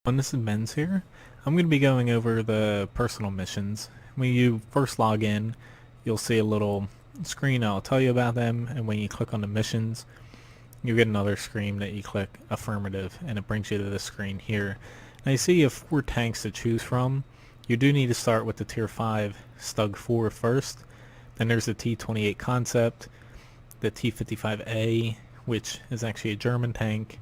When this is Men's here, I'm going to be going over the personal missions. When you first log in, you'll see a little screen that'll tell you about them, and when you click on the missions, you get another screen that you click affirmative, and it brings you to this screen here. Now you see you have 4 tanks to choose from. You do need to start with the tier 5 Stug 4 first. Then there's the T-28 Concept, the T-55A, which is actually a German tank,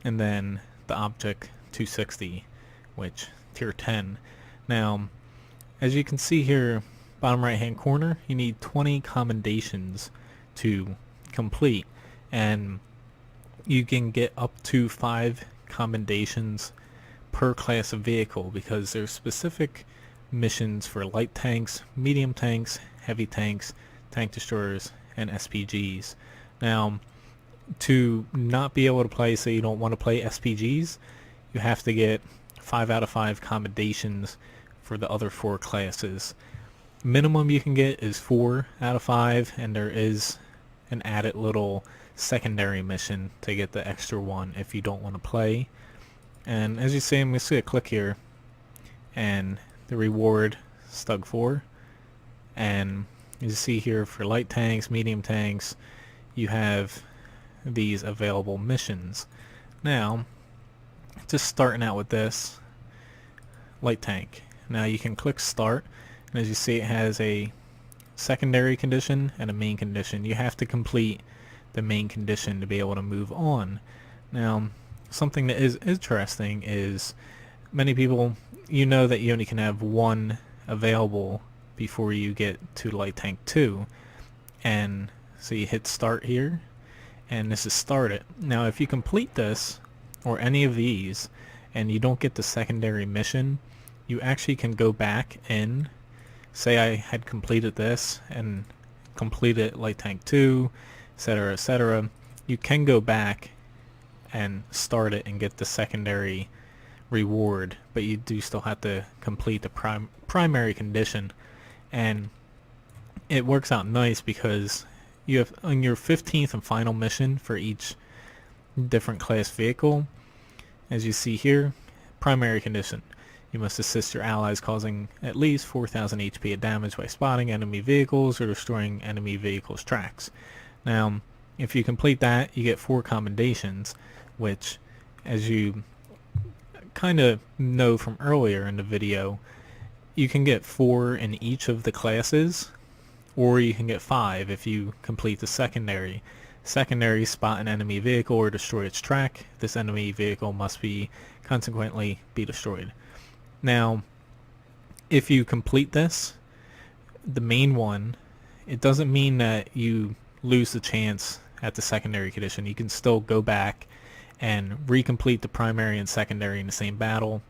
and then the Object 260, which tier 10. Now, as you can see here, bottom right hand corner, you need 20 commendations to complete, and you can get up to 5 commendations per class of vehicle because there's specific missions for light tanks, medium tanks, heavy tanks, tank destroyers, and SPGs. Now, to not be able to play, say you don't want to play SPGs, you have to get 5 out of 5 commendations for the other 4 classes. Minimum you can get is 4 out of 5, and there is an added little secondary mission to get the extra one if you don't want to play. And as you see, I'm going to see a click here, and the reward Stug 4. And as you see here, for light tanks, medium tanks, you have these available missions. Now, just starting out with this light tank. Now you can click start, and as you see, it has a secondary condition and a main condition. You have to complete the main condition to be able to move on. Now, something that is interesting is many people, you know that you only can have one available before you get to light tank 2, and so you hit start here, and this is started. Now if you complete this or any of these and you don't get the secondary mission, you actually can go back in. Say I had completed this and completed light tank 2, etc., etc. You can go back and start it and get the secondary reward, but you do still have to complete the primary condition. And it works out nice because you have on your 15th and final mission for each different class vehicle, as you see here, primary condition: you must assist your allies, causing at least 4,000 HP of damage by spotting enemy vehicles or destroying enemy vehicles' tracks. Now, if you complete that, you get 4 commendations, which, as you kind of know from earlier in the video, you can get 4 in each of the classes, or you can get 5 if you complete the secondary. Secondary: spot an enemy vehicle or destroy its track. This enemy vehicle must be consequently be destroyed. Now, if you complete this, the main one, it doesn't mean that you lose the chance at the secondary condition. You can still go back and recomplete the primary and secondary in the same battle,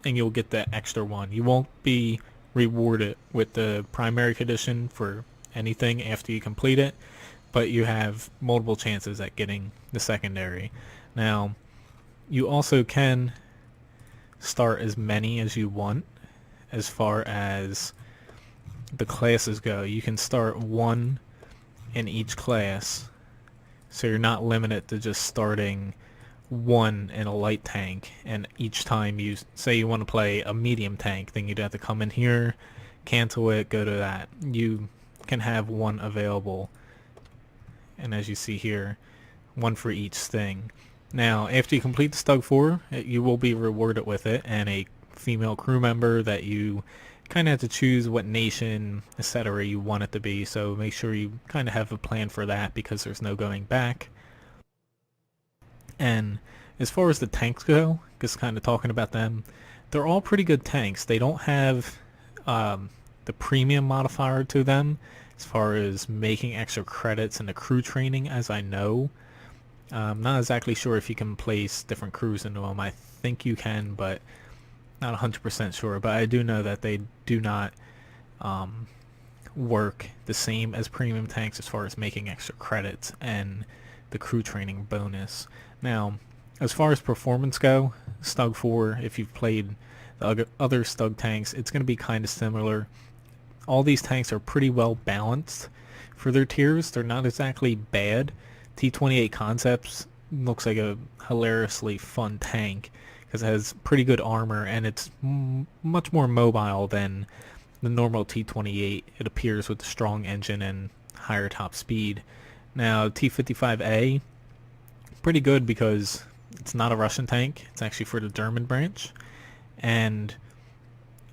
and you'll get that extra one. You won't be rewarded with the primary condition for anything after you complete it, but you have multiple chances at getting the secondary. Now, you also can start as many as you want as far as the classes go. You can start 1 in each class, so you're not limited to just starting 1 in a light tank, and each time you say you want to play a medium tank, then you'd have to come in here, cancel it, go to that. You can have 1 available, and as you see here, 1 for each thing. Now, after you complete the Stug 4, you will be rewarded with it and a female crew member that you kind of have to choose what nation, etc. you want it to be, so make sure you kind of have a plan for that because there's no going back. And as far as the tanks go, just kind of talking about them, they're all pretty good tanks. They don't have the premium modifier to them as far as making extra credits in the crew training, as I know. I'm not exactly sure if you can place different crews into them. I think you can, but not 100% sure. But I do know that they do not work the same as premium tanks as far as making extra credits and the crew training bonus. Now, as far as performance go, Stug 4, if you've played the other Stug tanks, it's going to be kind of similar. All these tanks are pretty well balanced for their tiers. They're not exactly bad. T-28 Concepts looks like a hilariously fun tank because it has pretty good armor and it's much more mobile than the normal T28. It appears with a strong engine and higher top speed. Now T55A, pretty good because it's not a Russian tank. It's actually for the German branch, and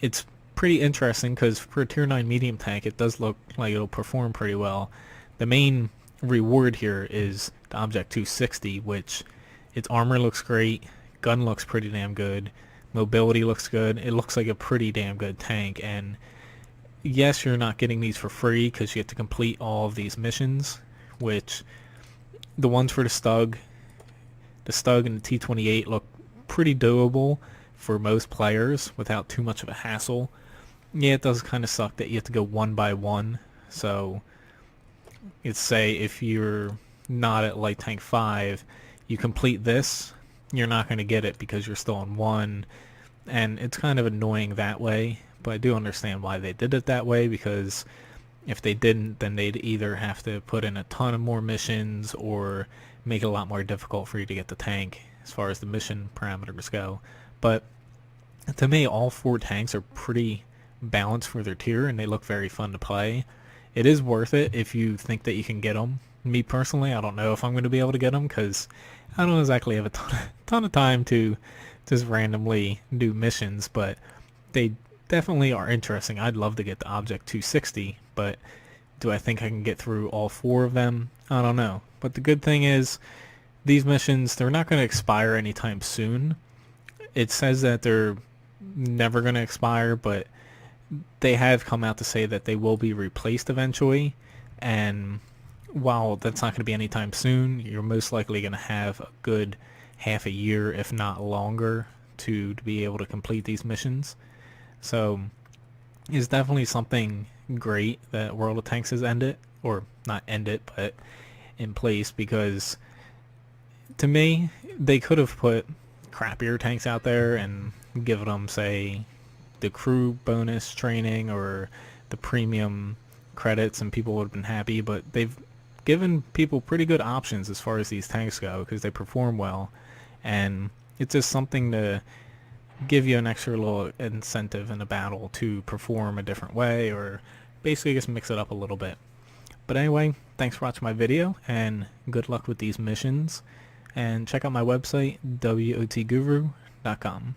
it's pretty interesting because for a tier 9 medium tank it does look like it'll perform pretty well. The main reward here is the Object 260, which its armor looks great, gun looks pretty damn good, mobility looks good. It looks like a pretty damn good tank, and yes, you're not getting these for free because you have to complete all of these missions, which the ones for the Stug and the T28 look pretty doable for most players without too much of a hassle. Yeah, it does kind of suck that you have to go one by one. So it's, say if you're not at light tank 5, you complete this, you're not going to get it because you're still on 1, and it's kind of annoying that way. But I do understand why they did it that way, because if they didn't, then they'd either have to put in a ton of more missions or make it a lot more difficult for you to get the tank as far as the mission parameters go. But to me, all 4 tanks are pretty balanced for their tier, and they look very fun to play. It is worth it if you think that you can get them. Me personally, I don't know if I'm going to be able to get them because I don't exactly have a ton of time to just randomly do missions, but they definitely are interesting. I'd love to get the Object 260, but do I think I can get through all 4 of them? I don't know. But the good thing is, these missions, they're not going to expire anytime soon. It says that they're never going to expire, but they have come out to say that they will be replaced eventually, and while that's not going to be anytime soon, you're most likely going to have a good half a year, if not longer, to be able to complete these missions. So it's definitely something great that World of Tanks has ended, or not ended, but in place, because to me, they could have put crappier tanks out there and given them, say, the crew bonus training or the premium credits, and people would have been happy, but they've given people pretty good options as far as these tanks go because they perform well, and it's just something to give you an extra little incentive in a battle to perform a different way, or basically just mix it up a little bit. But anyway, thanks for watching my video, and good luck with these missions, and check out my website, wotguru.com.